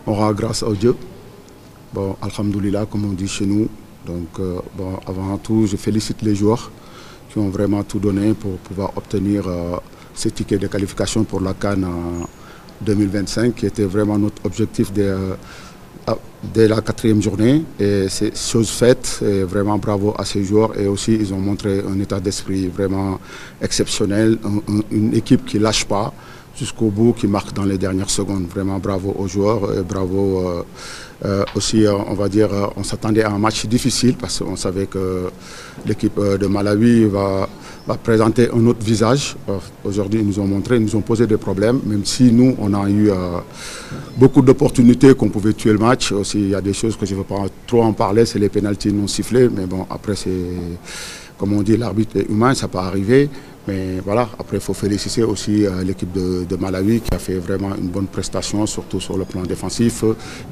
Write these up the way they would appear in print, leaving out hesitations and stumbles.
on rend grâce au Dieu. Bon, alhamdoulilah, comme on dit chez nous. Donc, bon, avant tout, je félicite les joueurs qui ont vraiment tout donné pour pouvoir obtenir ces tickets de qualification pour la CAN en 2025, qui était vraiment notre objectif dès la 4e journée. Et c'est chose faite, et vraiment bravo à ces joueurs. Et aussi, ils ont montré un état d'esprit vraiment exceptionnel, une équipe qui ne lâche pas jusqu'au bout, qui marque dans les dernières secondes. Vraiment bravo aux joueurs et bravo aussi, on va dire, on s'attendait à un match difficile parce qu'on savait que l'équipe de Malawi va présenter un autre visage. Aujourd'hui, ils nous ont montré, ils nous ont posé des problèmes, même si nous, on a eu beaucoup d'opportunités qu'on pouvait tuer le match. Aussi, il y a des choses que je ne veux pas trop en parler, c'est les pénaltys non sifflés, mais bon, après, c'est, comme on dit, l'arbitre est humain, ça peut arriver. Mais voilà, après il faut féliciter aussi l'équipe de Malawi qui a fait vraiment une bonne prestation, surtout sur le plan défensif,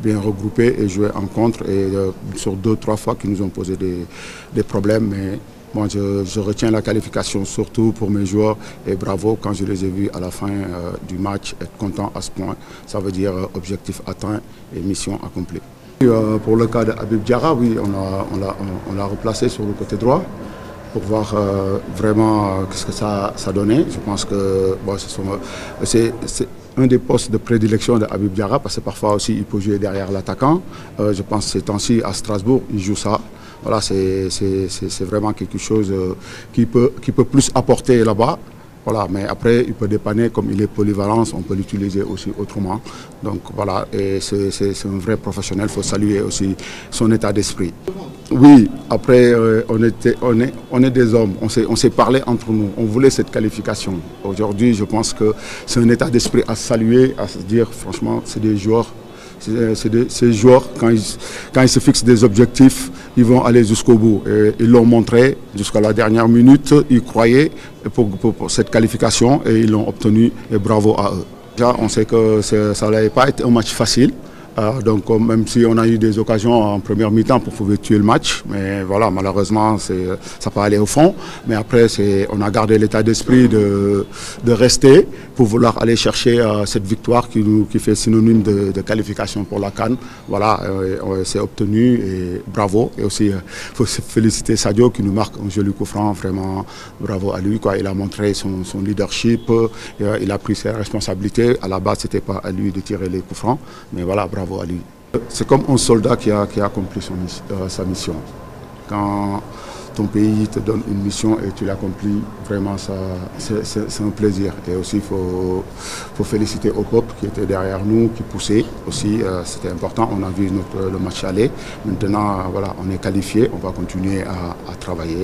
bien regroupé et joué en contre. Et sur 2-3 fois qu'ils nous ont posé des problèmes. Mais moi je retiens la qualification surtout pour mes joueurs et bravo quand je les ai vus à la fin du match être contents à ce point. Ça veut dire objectif atteint et mission accomplie. Pour le cas d'Habib Diarra, oui, on l'a replacé sur le côté droit, pour voir vraiment ce que ça donnait. Je pense que bon, c'est un des postes de prédilection de Habib Diarra parce que parfois aussi il peut jouer derrière l'attaquant. Je pense que ces temps-ci à Strasbourg, il joue ça. Voilà, c'est vraiment quelque chose qui peut plus apporter là-bas. Voilà, mais après, il peut dépanner, comme il est polyvalent, on peut l'utiliser aussi autrement. Donc voilà, et c'est un vrai professionnel, il faut saluer aussi son état d'esprit. Oui, après, on est des hommes, on s'est parlé entre nous, on voulait cette qualification. Aujourd'hui, je pense que c'est un état d'esprit à saluer, à se dire, franchement, c'est des joueurs. Ces joueurs, quand ils se fixent des objectifs, ils vont aller jusqu'au bout. Et ils l'ont montré jusqu'à la dernière minute, ils croyaient pour cette qualification et ils l'ont obtenu et bravo à eux. Déjà, on sait que ça n'allait pas être un match facile. Donc même si on a eu des occasions en première mi-temps pour pouvoir tuer le match, mais voilà, malheureusement ça peut aller au fond. Mais après on a gardé l'état d'esprit de rester pour vouloir aller chercher cette victoire qui fait synonyme de qualification pour la CAN. Voilà, c'est obtenu et bravo. Et aussi il faut féliciter Sadio qui nous marque un joli coup franc, vraiment bravo à lui, quoi. Il a montré son leadership, il a pris ses responsabilités. À la base c'était pas à lui de tirer les coups francs, mais voilà, bravo à lui. C'est comme un soldat qui a accompli sa mission. Quand ton pays te donne une mission et tu l'accomplis, vraiment c'est un plaisir. Et aussi il faut féliciter au peuple qui était derrière nous, qui poussait aussi, c'était important. On a vu le match aller. Maintenant voilà, on est qualifié, on va continuer à travailler.